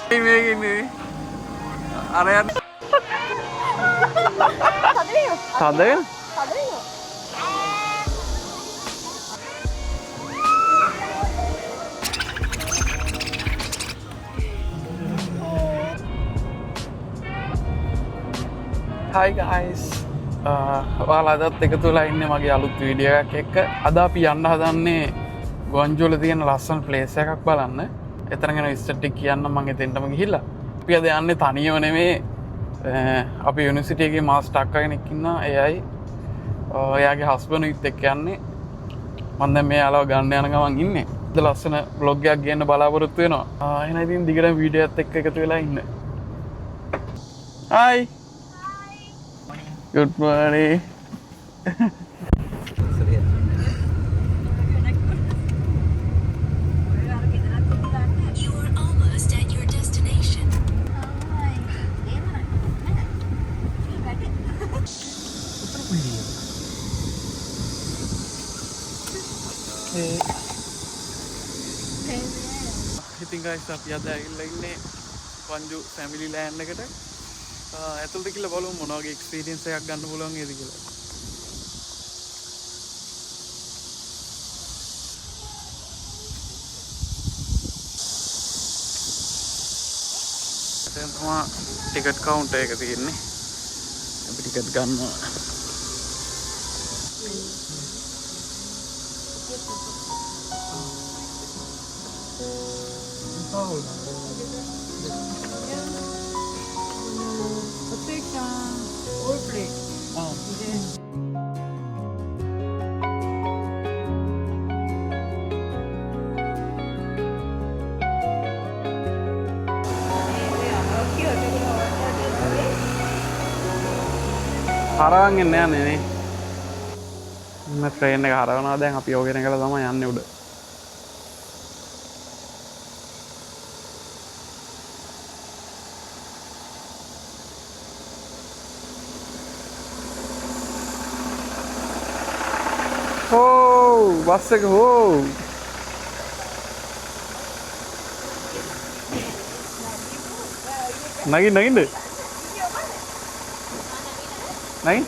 මේක ඉන්නේ. අර යන්න. තද වෙන? Hi guys. ඔයාලා අදත් එකතු වෙලා ඉන්නේ මගේ අලුත් වීඩියෝ එකක් එක්ක. අද අපි යන්න හදන්නේ ගොන්ජෝල තියෙන ලස්සන ප්ලේස් එකක් බලන්න. එතන ගැන විස්තර ටික කියන්න මම එතෙන්ටම ගිහිල්ලා. අපි අද යන්නේ තනියම නෙමෙයි. අපි යුනිවර්සිටි එකේ මාස්ටර් අක්කා කෙනෙක් ඉන්නවා. එයයි එයාගේ හස්බන්ඩ් විත් එක්ක යන්නේ. මම දැන් මේ යාළුවා ගන්න යන ගමන් ඉන්නේ. අද ලස්සන vlog එකක් ගේන්න බලාපොරොත්තු වෙනවා. එහෙනම් ඉතින් දිගටම වීඩියෝ එකත් එක්ක එකතු වෙලා ඉන්න. Hi. Good morning. You are almost at your destination. ඉතින් guys අපි අද ඇවිල්ලා ඉන්නේ වංජු ෆැමිලි ලෑන්ඩ් එකට. ඇතුළට කියලා බලමු මොන වගේ එක්ස්පීරියන්ස් එකක් ගන්න පුළුවන් වේද කියලා. දැන් තමයි ටිකට් කවුන්ටර් එක තියෙන්නේ. අපි ටිකට් ගන්නවා. හරවන් එන්නේ යන්නේ නේ. මේ ට්‍රේන් එක හරවනවා දැන් අපි යෝගෙන ගලා තමයි යන්නේ උඩ. හෝ බස් එක හෝ නගින්න නගින්න නගින්න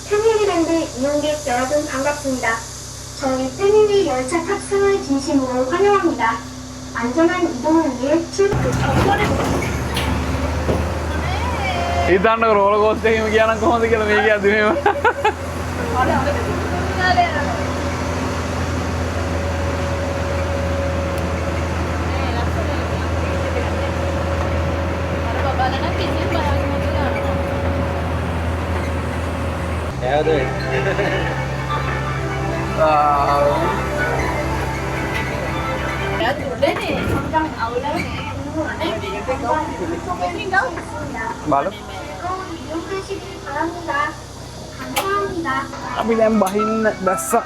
패밀리랜드 이용객 여러분 반갑습니다. 저희 패밀리 열차 탑승을 진심으로 환영합니다. 안전한 이동을 위해 출발. ඉතින් රෝලර් කෝස්ටර් එකේම ගියානම් කොහොමද කියලා මේක යද්දි මෙහෙම. බලමු. 이용하시길 바랍니다. 감사합니다. අපි දැන් බහින්න බැස්සා.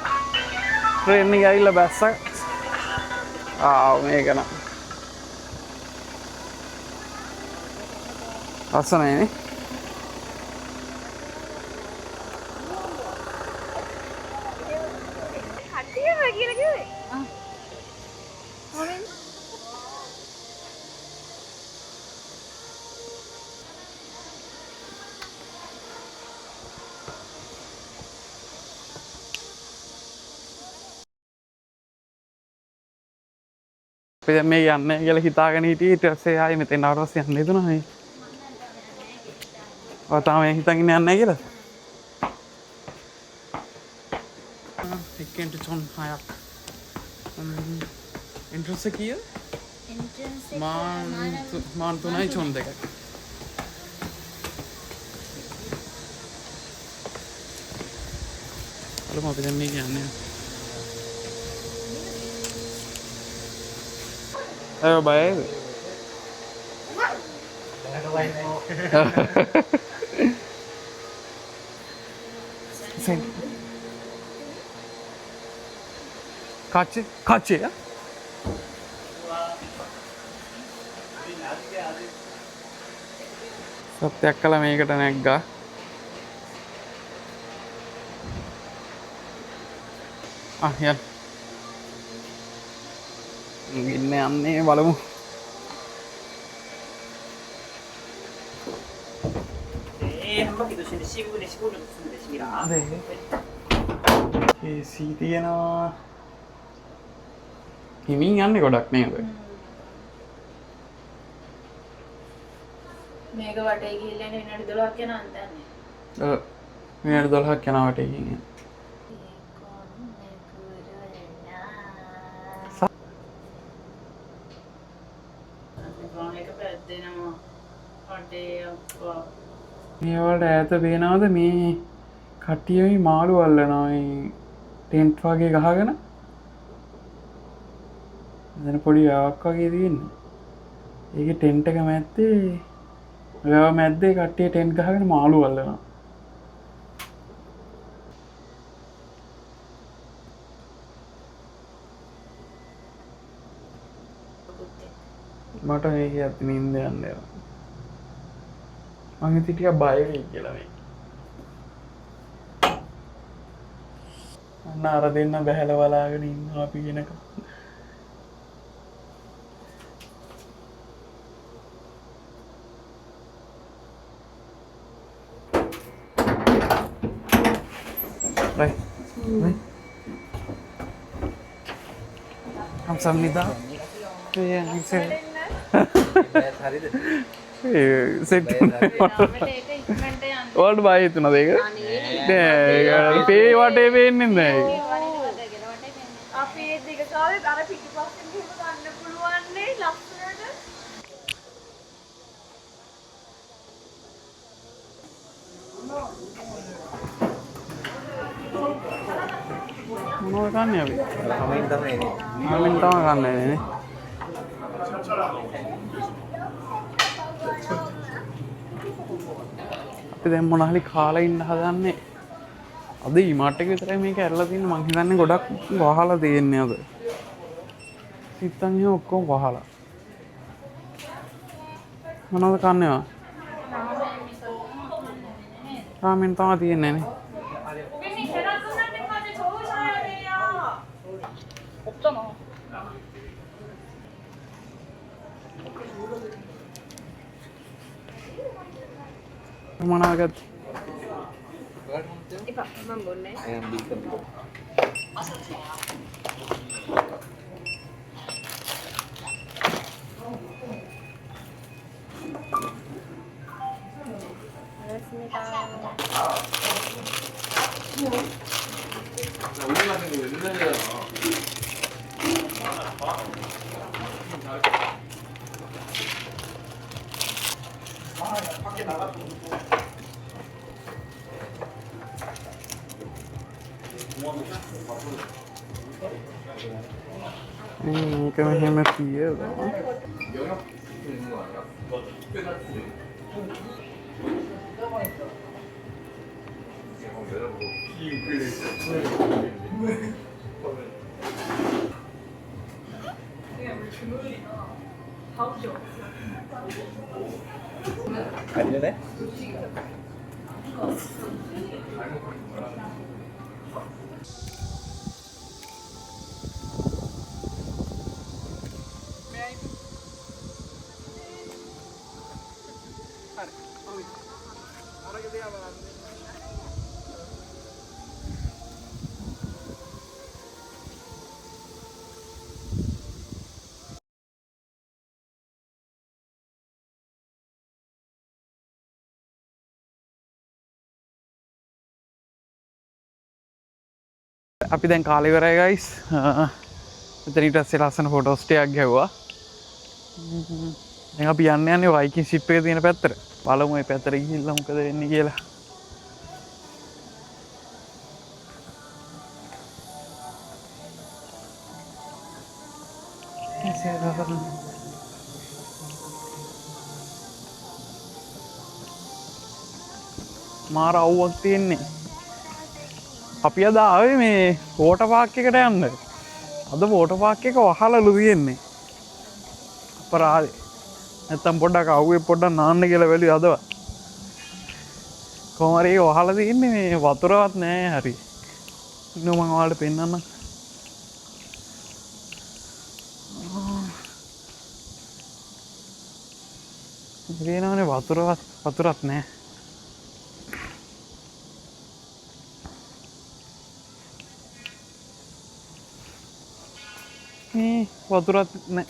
ට්‍රේන් එක ඇවිල්ලා බැස්සා. මේක නම් ලස්සනයි නේ. අපි දැන් මේ යන්නේ කියලා හිතාගෙන හිටියේ ඊට පස්සේ ආයේ මෙතෙන් ආවට පස්සේ යන්න හිතුණා නේ. ඔය තාම හිතන් ඉන්නේ යන්නේ නැහැ කියලා. එක්කෙන්ට චොන් හයක්. එන්ට්‍රන්ස් එක කීයද? Entrance මාන් 3යි චොන් 2යි. බලමු අපි දැන් මේ යන්නේ. Ayo baik. Kaç ya? සත්‍යයක් කළා මේකට නැග්ගා. යන්න. ඉන්න යන්නේ බලමු. AC තියෙනවා. හිමින් යන්නේ ගොඩක් නේද? මේක වටේ ගිහිල්ලා ඉන්න විනාඩි 12ක් යනවා අන්තන්නේ. ඔව්. විනාඩි 12ක් යනවා වටේ ගිහින්. මේක පැද්දෙනවා. වටේ අප්පා. මේ වලට ඈත පේනවද මේ කට්ටිය මේ මාළු අල්ලනවා මේ ටෙන්ට් වගේ ගහගෙන. එතන පොඩි ආවක් වගේ තියෙන්නේ. ඒකේ ටෙන්ට් එක මැද්දේ ඔයා මැද්දේ කට්ටිය ටෙන්ට් ගහගෙන මාළු අල්ලනවා. මට මේක ඇත්ත නින්ද යන්නේ. මම ඉතින් ටිකක් බය වෙයි කියලා මේ. අන්න අර දෙන්න බහැලා බලාගෙන ඉන්නවා අපි කියනක. Đây. Đây. Kamsahamnida. Iya, bisa. Set වලට බය හිතුණාද ඒක? නෑ පේ වටේ පේන්නේ නැහැ. අපි ඒ දෙක කාලේ අර පිටිපස්සෙන් ගිහින් ගන්න පුළුවන් නේ ලස්සනට. මොනවද කන්නේ අපි? හමින් තමයි එන්නේ. ආමින් තමයි කන්නේ නේ. අපි දැන් මොන හරි කාලා ඉන්න හදන්නේ. අද ඊමාට් එක විතරයි මේක ඇරලා තියෙන්නේ. මං හිතන්නේ ගොඩක් වහලා තියෙන්නේ අද. සිත්තන් එහෙම ඔක්කොම වහලා. මොනවද කන්නේ ආ? රාමෙන් තමයි තියෙන්නේ නේ. මොනවද ගත්තේ? එපා මම බොන්නේ. අයම් බීකම්. මේක මෙහෙම තියලා හරියනේ? අපි දැන් කාලේ ඉවරයි ගයිස්. මෙතන ඊට පස්සේ ලස්සන ෆොටෝස් ටිකක් ගැහුවා. දැන් අපි යන්නේ වයිකින් ෂිප් එක තියෙන පැත්තට. බලමු මේ පැත්තට ගිහිල්ලා මොකද වෙන්නේ කියලා. මාර අවුවක් තියෙන්නේ. අපි අද ආවේ මේ වෝටර් පාක් එකට යන්න. අද වෝටර් පාක් එක වහලලු තියෙන්නේ. අපරාධේ. නැත්තම් පොඩ්ඩක් අවුවේ පොඩ්ඩක් නාන්න කියලා බැලුවා අදවත්. කොහොමරි වහලා තින්නේ මේ වතුරවත් නෑ හරි. ඉන්න මම ඔයාලට පෙන්නන්න. ඉතිනවනේ වතුරත් නෑ. මේ වතුරත් නෑ.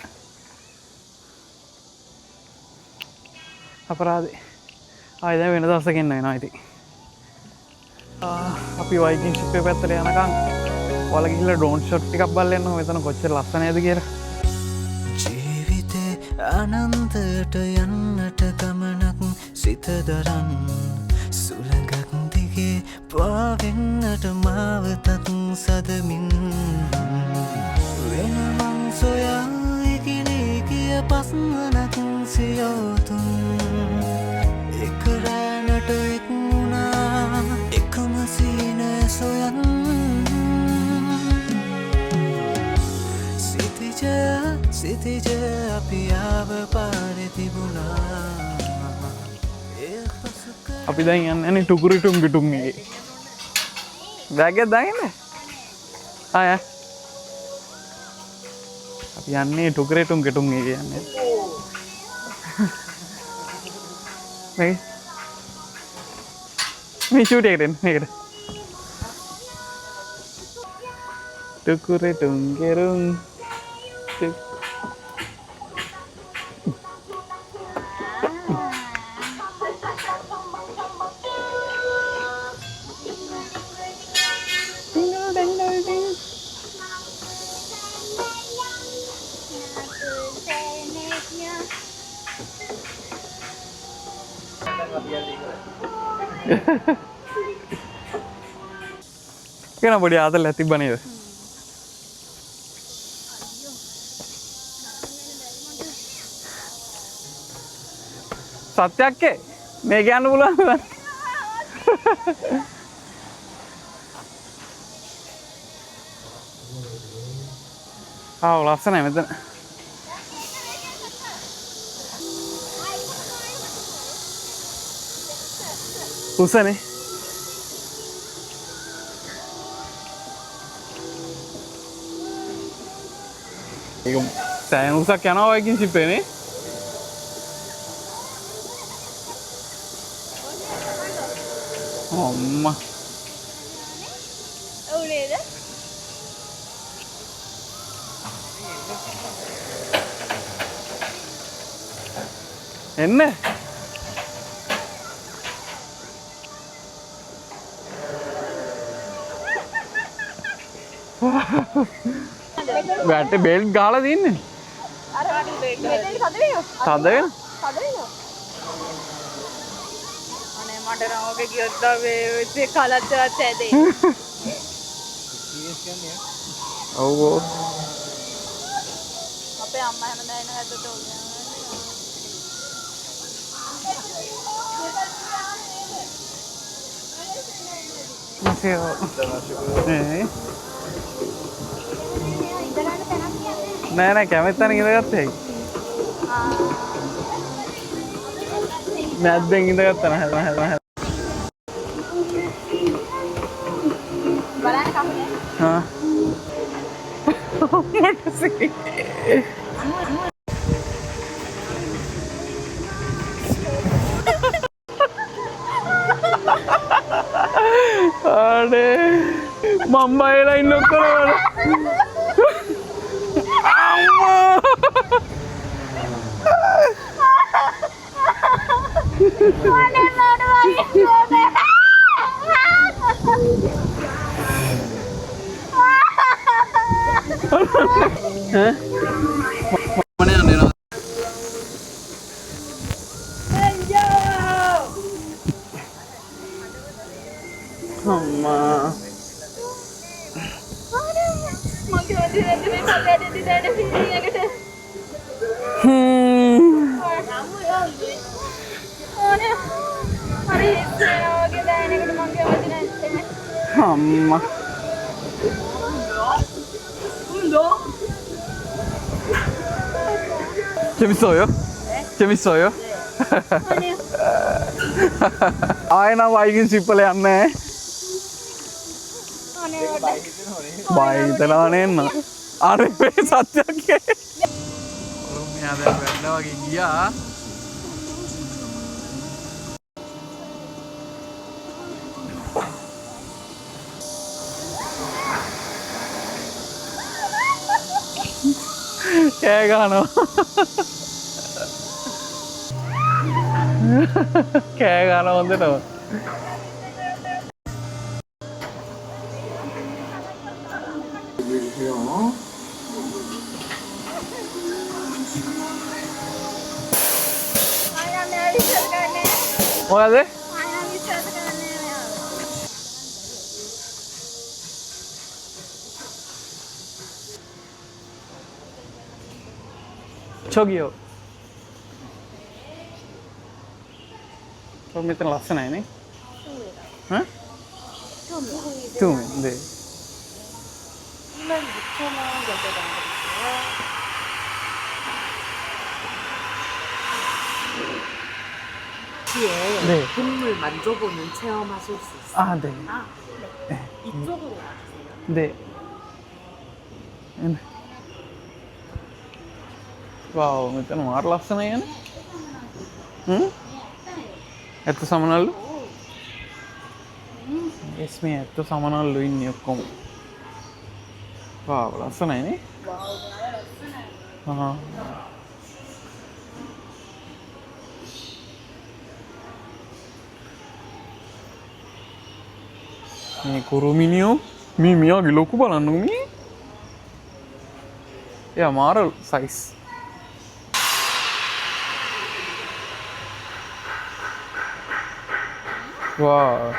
අපරාධේ. ආයෙ දැන් වෙන දවසක එන්න වෙනවා ඉතින්. අපි වයිකින් ෂිප් එක පැත්තට යනකම් ඔයාලා ගිහිල්ලා ඩ්‍රෝන් ෂොට් ටිකක් බලන්න එන්න මෙතන කොච්චර ලස්සනයිද කියලා. ජීවිතේ අනන්තයට යන්නට ගමනක් සිත දරන් සුළඟක් දිගේ පාවෙන්නට මාවතක් සදමින් වෙනමං සොයා ඉකිලී කිය පස්වනක් සියවතුන් එක රෑනට එක් වුණා එකම සීනය සොයන් සිතිජ අපි ආව පාරෙ තිබුණා අපි දැන් යන්නේ ටුකුරි ටුංගි ටුංගිගේ. බෑග් එක දාගෙන. ආය. අපි යන්නේ ටුකුරි ටුංගි ටුංගිගේ යන්නේ. මේ ෂූට් එකට එන්න මේකට. ටුකුරි ටුංගි රුං Kenapa dia atas lah tiba nih? Satya ke? Megan bulan kan? Ah, langsung nih betul. Usah nih. Sayang usah kena wajin sih nih. 엄마. Udah. என்ன? වැට බෙල්ට් ගහලා තින්නේ. අර බෙල්ට් තද වෙනවා. තද වෙන? තද වෙනවා. අනේ මට නම් ඔක ගියොත් මේ කලත්තවත් ඇදේ. ඔව් ඔව්. අපේ අම්මා හැමදාම එන හැදට ඕනේ. Masih. නෑ කැමෙත්තන ඉඳගත්තේ ඇයි? මැද්දෙන් ඉඳගත්තා නෑ බලන්න කපුනේ. හා. මොකද අනේ මම්මයිලා ඉන්නකොට අම්මා mana yang dia Amma Amma 재밌어요? 재밌어요? ආයෙ නම් වයිකින් සිප්පල යන්නේ බයි හිතනවනේ එන්න අර මේ සත්‍යයක් කියේ මෙයා දැන් වැන්නා වගේ ගියා කෑ ගහනවා කෑ ගහනවා හොඳටම මොකද චොගියෝ तो මෙතන ලස්සනයි නේ හා තුම් දෙ 뒤에 동물 만져보는 체험하실 수 있어요. 아, 네. 이쪽으로 와주세요. 네. वाव මෙතන මාර ලස්සනයි යන්නේ ඇත්ත සමනල්ලු එස් මේ ඇත්ත සමනල්ලු ඉන්නේ ඔක්කොම වාව් ලස්සනයි නේ ආ මේ කුරුමිනියෝ මේ මියාගේ ලොකු බලන්නකො මේ එයා මාර සයිස් වා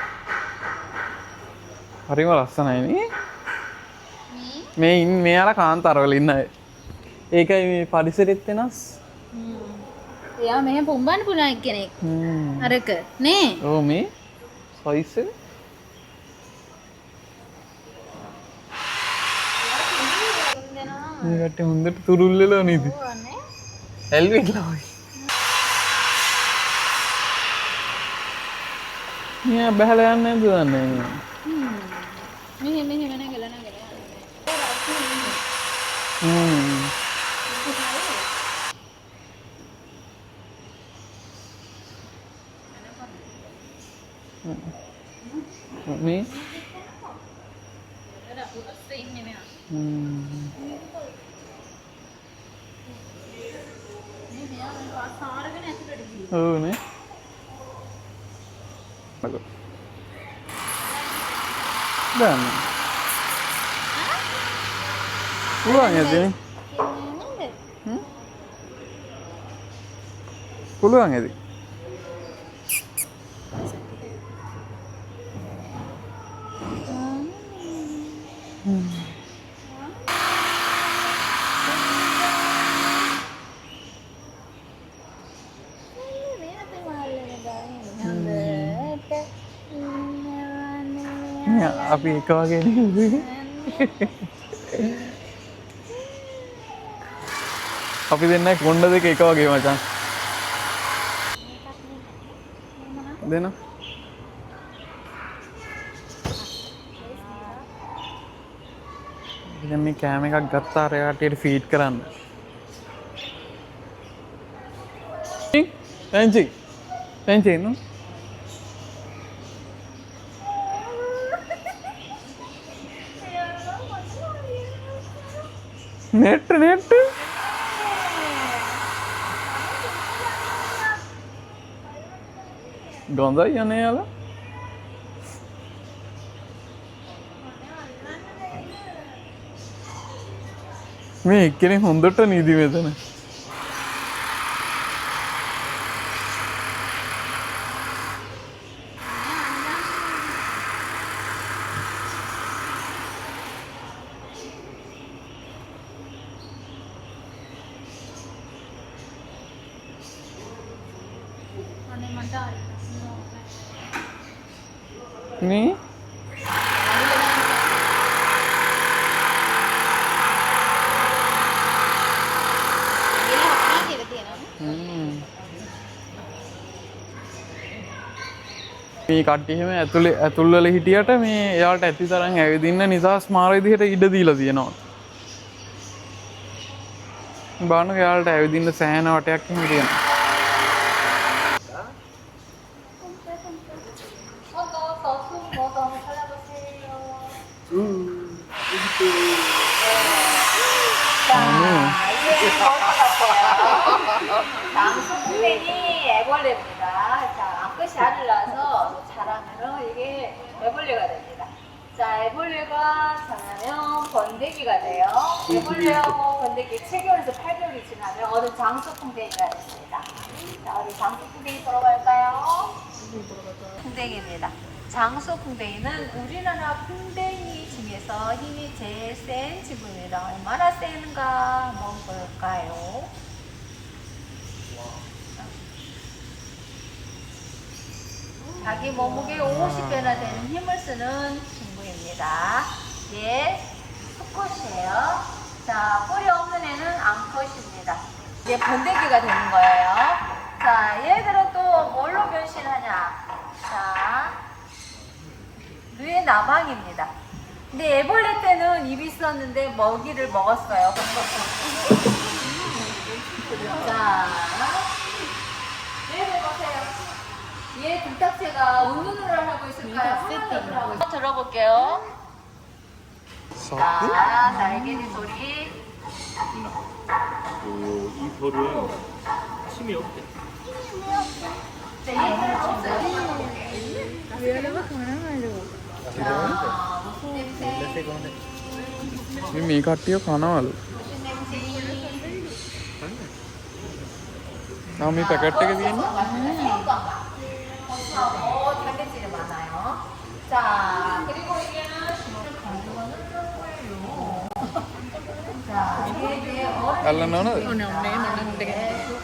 හරිම ලස්සනයි නේ මේ මෙයාලා කාන්තාරවල ඉන්න අය ඒකයි මේ පරිසරෙත් වෙනස් එයා මෙහෙම පුම්බන්න පුළුවන් කෙනෙක් අරක නේ ඔව් මේ සයිස් එක මේ කට්ටිය හොඳට තුරුල් වෙලා නේද ඇල්විලා වගේ මෙයා බහලා යන්නේ නැද්ද දන්නේ මෙහෙම නැගලා මේ ඔව් නේ දැන් පුළුවන් ඇතිනේ පුළුවන් ඇති අපි එක වගේ නේද අපි දෙන්න කොණ්ඩ දෙක එක වගේ මචං දෙන්න දැන් මේ කෑම එකක් ගත්තා අර යටියට ෆීඩ් කරන්න තැන්චි නෝ नेट गंदा ही नहीं आला मैं एक ने होंदट नीदी में था ना नहीं මේ කට්ටියම ඇතුල් වල හිටියට මේ එයාට ඇති තරම් ඇවිදින්න නිදහස් මාර විදිහට ඉඩ දීලා තියෙනවා. බලන්න එයාලට ඇවිදින්න සෑහෙන වටයක් එහෙම තියෙනවා. 장수풍뎅이 애벌레입니다. 자, 앞끝이 아들라서 자라면 이게 애벌레가 됩니다. 자, 애벌레가 자라면 번데기가 돼요. 애벌레하고 번데기 7개월에서 8개월이 지나면 어른 장수풍뎅이가 됩니다. 자, 우리 장수풍뎅이 보러 갈까요? 풍뎅이입니다. 장수풍뎅이는 우리나라 풍뎅이 중에서 힘이 제일 센 친구입니다. 얼마나 센가 한번 볼까요? 자기 몸무게 50배나 되는 힘을 쓰는 친구입니다. 얘 수컷이에요. 자, 뿔이 없는 애는 암컷입니다. 이제 번데기가 되는 거예요. 자, 얘들은 또 뭘로 변신하냐? 자, 뇌 나방입니다. 근데 애벌레 때는 입이 있었는데 먹이를 먹었어요. 자, 얘들 보세요. 얘 등딱지가 운눈을 하고 있을까요? 하늘을 하고 있을까요? 들어볼게요. 자, 날개리 소리. 이 벌은 침이 없대. 자, 얘들은 없어요. 무슨 냄새? මේ කට්ටිය කනවලු. 무슨 냄새? තාම මේ පැකට් එක තියෙන්නේ. 단백질이 많아요. 자, 그리고 이게는 가져가는 거예요. 자, 이게 이제 අල්ලන්න ඕනද?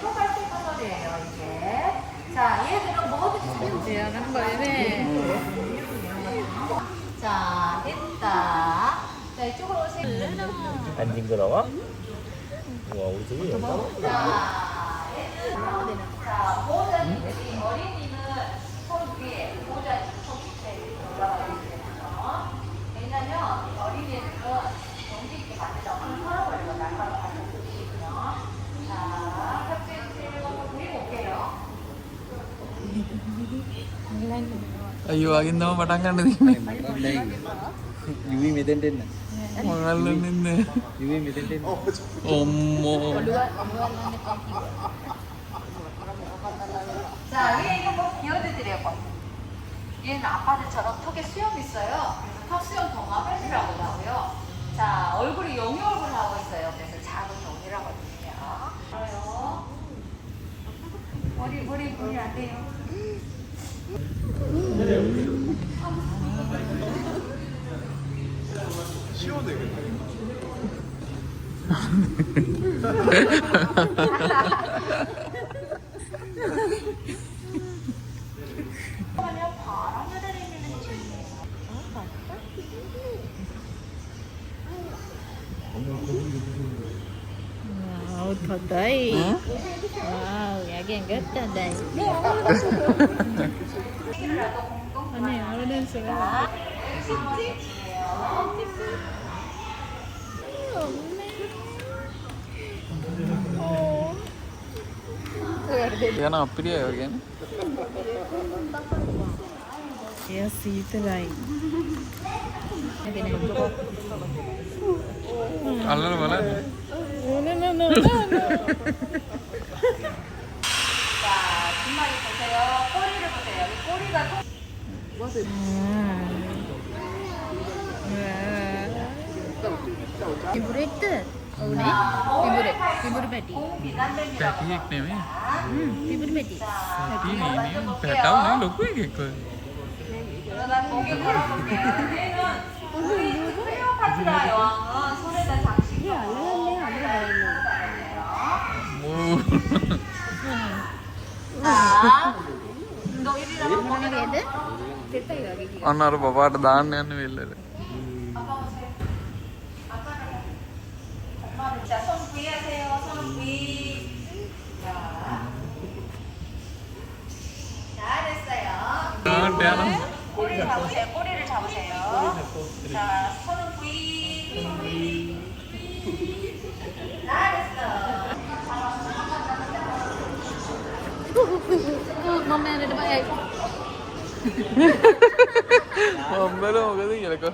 소갈색 터널이에요, 이게. 자, 얘들은 뭐든지 자, 됐다. 자, 이쪽으로 오세요. 안 징그러워? 와, 우리 집이 연다. 자, 보호자님들이 어린이는 손 위에, 보호자님 손 밑에 올라가 있거든요. 왜냐면 어린이들은 용기 있게 만들려고 털어버리고 날카로운 가슴을 쓰시고요. 자, 협조해주세요. 그리고 올게요. අයියෝ වගින් තම පටන් ගන්න තියෙන්නේ. 유위 මෙතෙන්ට එන්න. මගල්ලන් ඉන්නේ. 유위 මෙතෙන්ට එන්න. 어머. 자, 얘 이거 뭐 비워드리려고. 얘는 아빠들처럼 턱에 수염이 있어요. 그래서 턱 수염 동화뱀이라고 하고요. 자, 얼굴이 영유 얼굴 하고 있어요. 그래서 작은 동이라거든요. 머리 안 돼요. 더다이. 와우, 야경 같다다이. 아니, 어른스러워. යන අපිරිය වගේ නේ. එය සීතලයි. අල්ලලා බලන්න. 자, 뒷머리 보세요. 꼬리를 보세요. 여기 꼬리가 ඉබුරෙක්ද? ඔව්නේ. ඉබුරු පැටි. පැටියෙක් නෙමෙයි. ඉබුරු පැටි. තියෙන්නේ පැටව නේ ලොකු එකෙක්. 난 목에 걸어볼게요. 얘는 우리 클레오파트라 여왕은 손에다 장식을 하고 자, 운동일이라고 보내는 අන්න අර බබාට දාන්න යන්න වෙල්ලට. 자, 손 V 하세요. 손 V. 자, 잘했어요. 꼬리 잡으세요. 꼬리를 잡으세요. 자, 손은 V. 잘했어. Mama ada depan air. අම්බල මොකද කියලක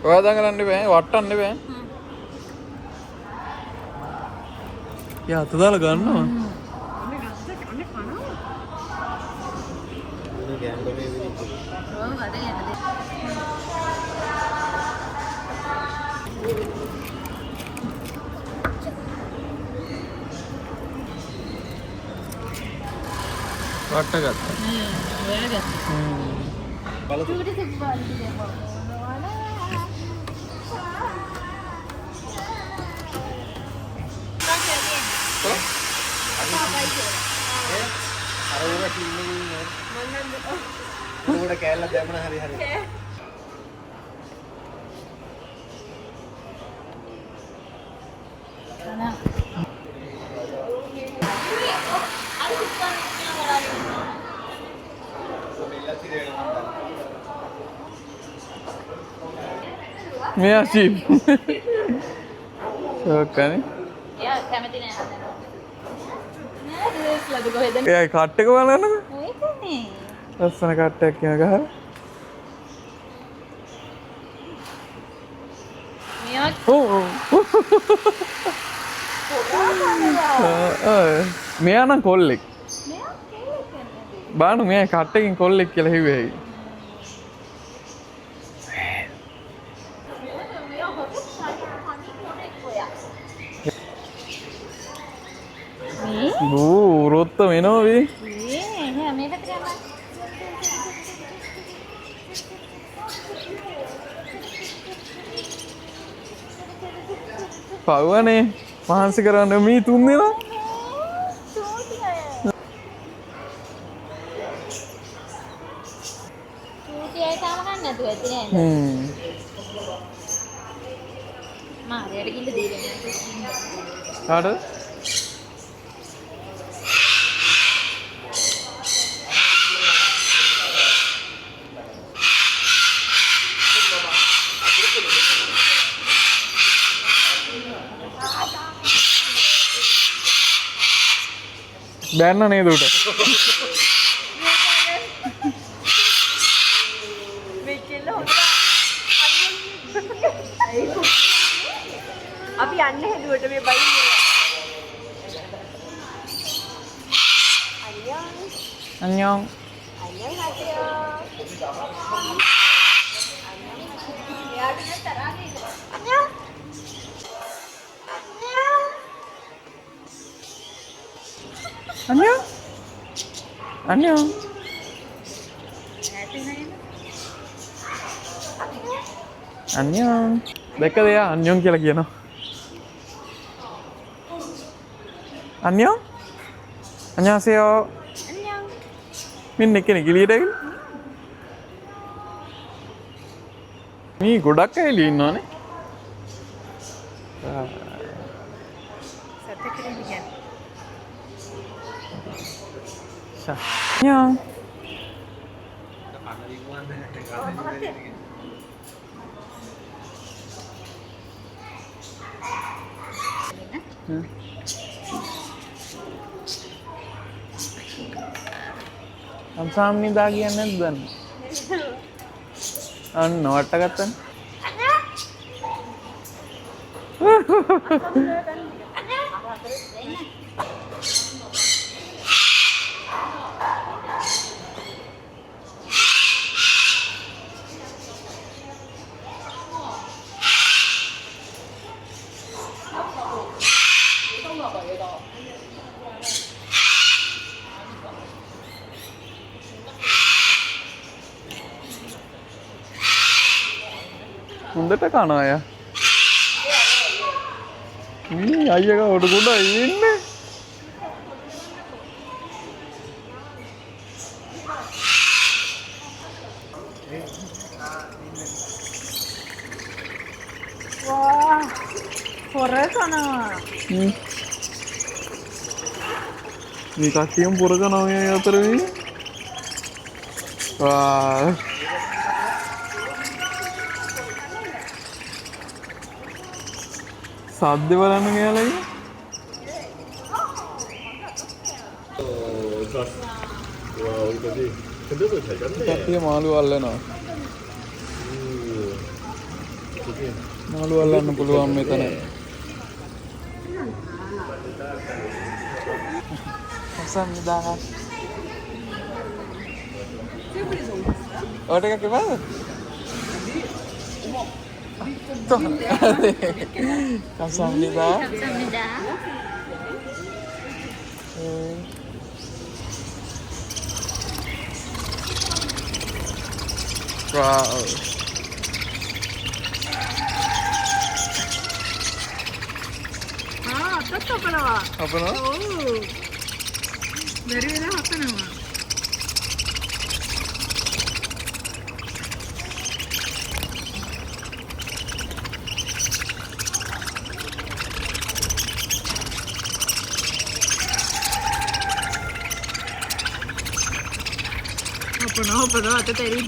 ඔයාදා කරන්න බෑ වට්ටන්න බෑ අතදාල ගන්නවා Oh, ada yang ada. වට්ට ගත්තා Cuba dia sebab dia bawa. මෙයා cheap ෂෝක්කනේ Ya, kami tidak ada. Nah, dia selalu kau hedan. එයයි කට් එක බලන්නකෝ Itu nih. ලස්සන කට්ටයක් කියන ගහලා Miak. මෙයා නම් කොල්ලෙක් බානු මෙයා කට්ටකින් කොල්ලෙක් කියලා හිව්වේ රොත්ත වෙනෝවී Ya, mereka terima. පව්වනේ මහන්සි කරන්න මී තුන් දෙනා Dia sama kan na dua tiga. Mah, dia ada gila dia. කාටද බෑන්න නේද උට අපි යන්න හැදුවට මේ බයි 안녕 안녕 안녕 안녕 දැක්කද එයා 안녕 කියලා කියනවා 안녕 안녕하세요 Annyeong. මෙන්න එක්කෙනෙක් එළියට ඇවිල්ලා මේ ගොඩක් අය එළියේ ඉන්නවනේ Satu kering begini. 자 안녕 감사합니다 කියන්නේ නැද්ද දන්නේ අන්න වට ගත්තනේ හොඳට කනවා අය. අයියක උඩ කුඩ ඉන්නේ. Wah, pura sana. මේ කට්ටියම පුර කනවා මේ අතර මේ. Wow. සද්ද බලන්න මෙයාලගේ. 와 여기까지. 근데도 잘 잡네. කට්ටිය මාළු අල්ලනවා. 그지? මාළු අල්ලන්න පුළුවන් මෙතන. 감사합니다. 어디가 그 봐? 또. 감사합니다. 감사합니다. 와우. අපනවා? බැරි වෙලා හපනවා. හපනවා අත තෙරි.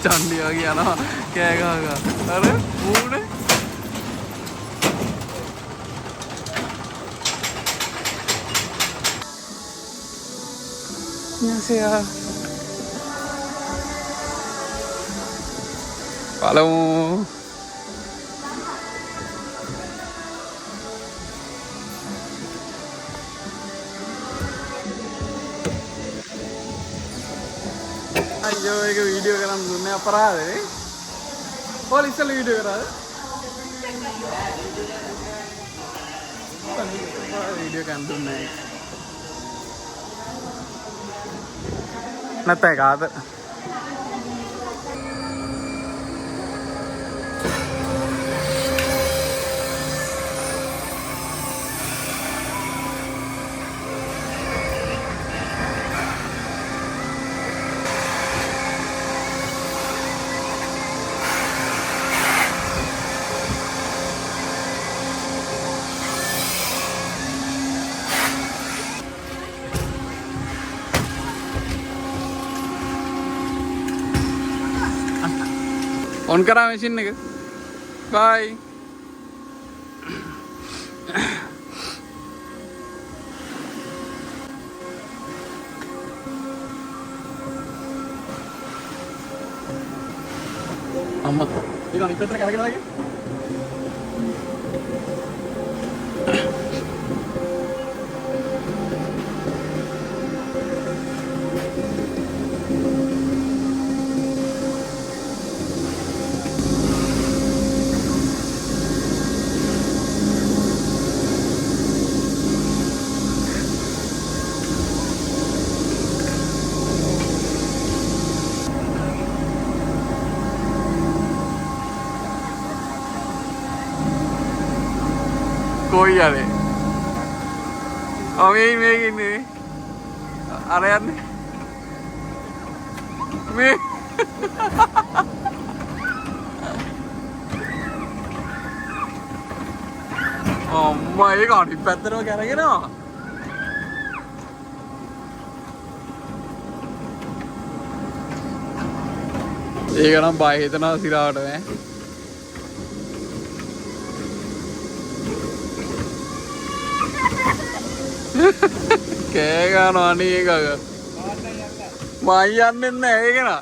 චන්ඩි වගේ යනවා කෑ ගහගා. අර මූණ 안녕하세요. පළමු අයියෝ ඒක වීඩියෝ කරන්න දුන්නේ අපරාධනේ. කොහොල ඉස්සෙල්ලා වීඩියෝ කරාද? වීඩියෝ කරන්න දුන්නේ නැත්නම් කාද? ऑन करा मशीन ने बाय अम्मा ये कौन इतना क्या लगे कोई यारे अभी मैं अरे यार मैं अम्मा ये गाड़ी पैदल में क्या रहेगी ना ये ना बाइक इतना सिराट में කෑ ගන්නවා අනේ එකක. මම යන්නේ නැහැ ඒක නා.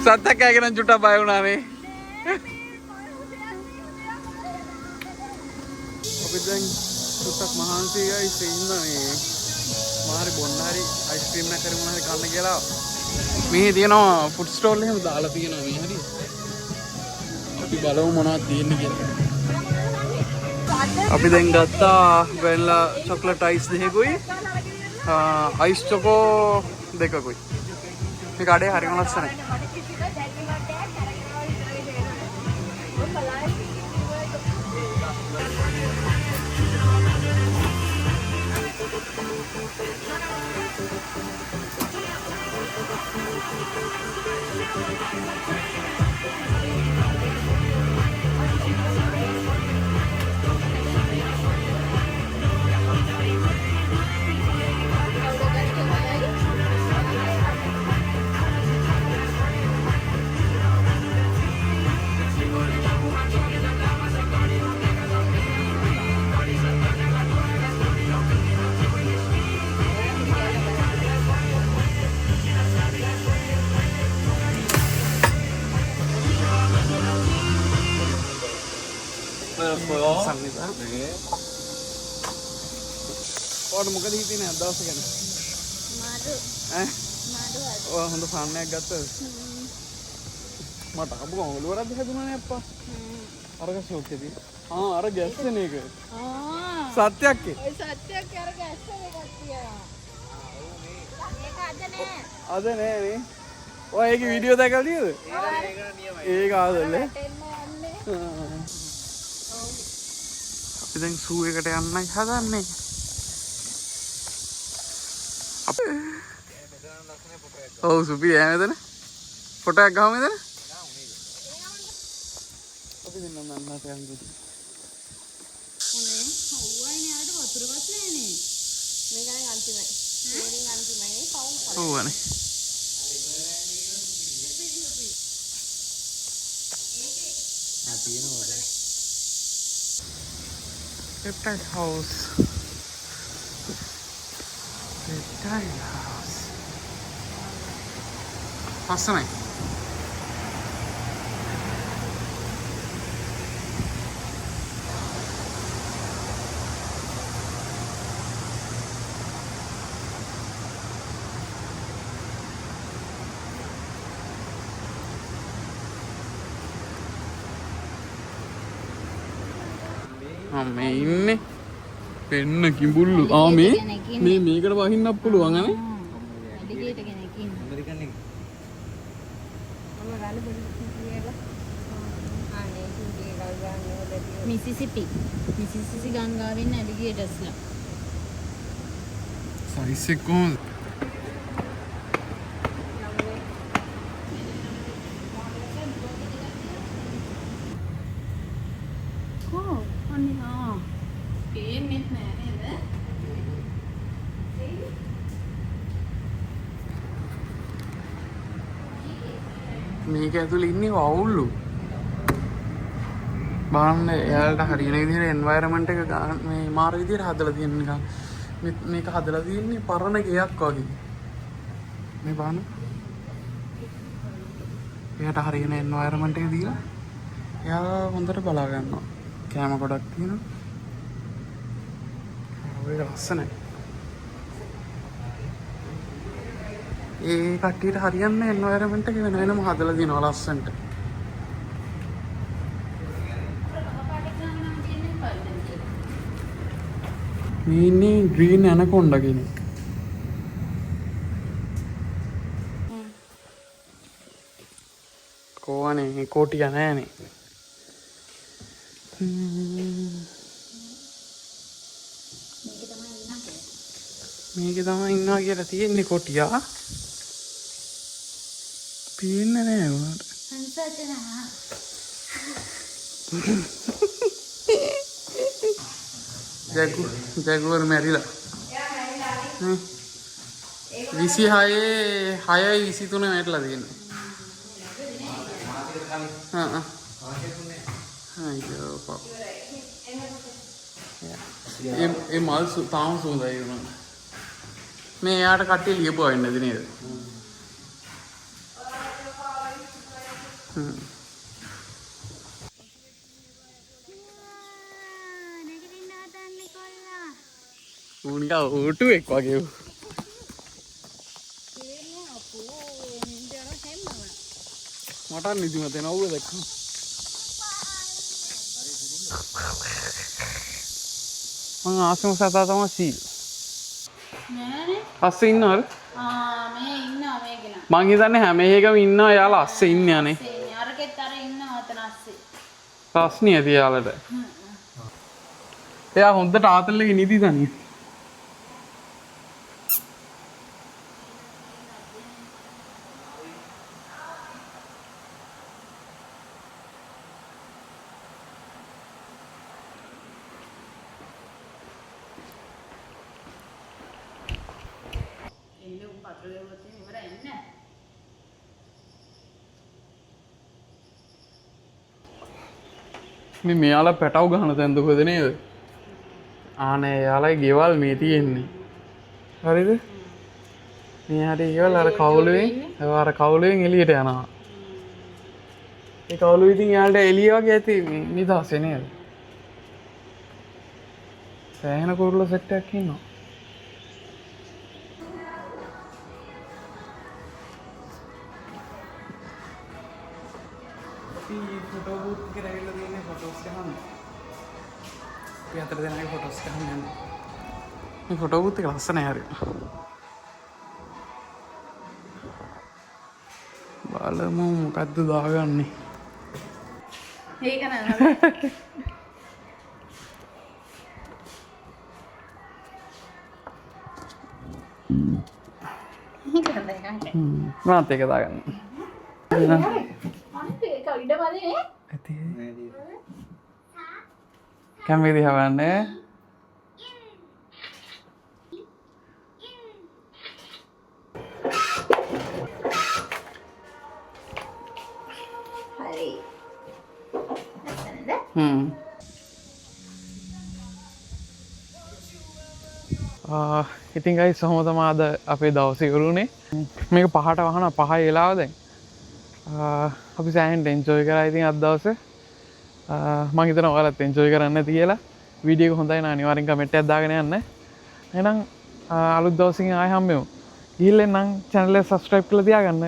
සත්ත කෑගෙන චුට්ටක් බය වුණානේ. අපි දැන් චුට්ටක් මහන්සි ගයිස් ඉන්නවා මේ. මාරි බොන්න හරි අයිස්ක්‍රීම් එකක් හරි මොනවා හරි කන්න කියලා. මේ තියෙනවා ෆුඩ් ස්ටෝල් එහෙම දාලා තියෙනවා මේ හරි. අපි බලමු මොනවද තියෙන්නේ කියලා. අපි දැන් ගත්තා වැනිලා චොක්ලට් අයිස් දෙකකුයි අයිස් චොකෝ දෙකකුයි. මේ කඩේ හරිම ලස්සනයි. ඔයාට මොකද හිතෙන්නේ අද දවස ගැන? මාරු. ඈ? මාරු. ඔයා හොඳ සාන්නයක් ගත්තද? මට අබ්බු ඔලුවරක් හැදුණානේ අප්පා. අරක ෂෝක් එකේ. අර ගැස්සෙන එක. සත්‍යයක් ඒ. ඔය සත්‍යයක් අර ගැස්සෙන එකක් තියනවා. මේක අද නෑ. අද නෑ නේ. ඔය ඒකේ වීඩියෝ දැකලා තියෙද? ඒක ආදල්ලේ. අපි දැන් සූ එකට යන්නයි හදන්නේ. ඔව් සුපි ඈ මෙතන ෆොටෝ එකක් ගහමු මෙතන. අපි දෙන්න මන්නත් යන්නේ. ඔනේ හවුවයිනේ ආට වතුරවත් නෑනේ. මේක නම් අන්තිමයි. මේකෙන් අන්තිමයි කවුම් කරා. ඔව්නේ. ආ තියෙනවද? Peptide House. Peptide House. ලස්සනයි. මේ ඉන්නේ පෙන්න කිඹුල්ලු. මේ මේකට වහින්නත් පුළුවන් නේ. ඇලිගේට කෙනෙක් ඉන්නේ. ඇමරිකන් එක. මිසිසිපි ගංගාවෙන් ඇලිගේටර්ස්ලා. සයිස් එක කොහොමද? මේක ඇතුළේ ඉන්නේ වවුල්ලු. බලන්න එයාලට හරියන විදිහට එන්වයරන්මන්ට් එක මේ මාර විදිහට හදලා තියෙන නිකන්. මේක හදලා තියෙන්නේ පරණ ගෙයක් වගේ. මේ බලන්න. එයාට හරියන එන්වයරන්මන්ට් එක දීලා එයා හොඳට බලා ගන්නවා. කැම ගොඩක් තියෙනවා. ඒක ලස්සනයි. ඒ කට්ටියට හරියන්නේ එන්වයරන්මන්ට් එක වෙන වෙනම හදලා දිනවා ලස්සනට. මේ ඉන්නේ ග්‍රීන් ඇනකොන්ඩා කෙනෙක්. කොහොනේ කොටිය නෑනේ. මේකේ තමයි ඉන්නවා කියලා තියෙන්නේ කොටියා. පේන්නේ නෑ උනාට. ජැගුවර් මැරිලා. 26/6/23 මැරිලා තියෙනවා. අයියෝ පාප. ඒ මල් තාම සුවඳයි වුණා. මේ එයාට කට්ටිය ලියපුවා වෙන්නේ නැති නේද? උනිකා ඌටුවෙක් වගේ. මට නිදිමත එනවා ඌව දැක්කම. මං ආසම සතා තමයි සීල්. නෑනේ. අස්සේ ඉන්නවද? මේ ඉන්නවා මේකේ. මං හිතන්නේ හැම එකම ඉන්නවා යාලා අස්සේ ඉන්නේ අනේ. අරකෙත් අර ඉන්නවා අතන අස්සේ. ප්‍රශ්නේ ඇති යාලට. එයා හොඳට ආතල්ලේ නිදි තනිය. මේ මෙයාලා පැටව ගහන තැනද කොහෙද නේද? ආනේ යාලයි ගෙවල් මේ තියෙන්නේ. හරිද? මේ හරි ගෙවල් අර කවුලුවෙන් එළියට යනවා. ඒ කවුලුව ඉතින් යාලට එළිය වගේ ඇති නිදහසේ නේද? සෑහෙන කුරුල්ල සෙට් එකක් ඉන්නවා. ෆොටෝ බූත් එකට ඇවිල්ලා තියෙන්නේ ෆොටෝස් ගන්න. අපි අතර දෙනාගේ ෆොටෝස් ගන්න යන්නේ. මේ ෆොටෝ බූත් එක ලස්සනයි හරියට. බලමු මොකද්ද දාගන්නේ. ඒක නෑ. මාත් එක දාගන්න. කැමති හවන්නේ ඉතින් ගයි සොහොම තමා අද අපේ දවසේ කරුණේ මේක 5ට වහන 5 වෙලාව දැන් අපි සෑහෙන් එන්ජොයි කරා ඉතින් අද දවසේ මම හිතනවා ඔයාලත් එන්ජොයි කරන්න ඇති කියලා වීඩියෝ එක හොඳයි නම් අනිවාර්යෙන් කමෙන්ට් එකක් දාගෙන යන්න එහෙනම් අලුත් දවසකින් ආයෙ හම්බෙමු ගිහිල්ලා නම් channel එක subscribe කරලා තියාගන්න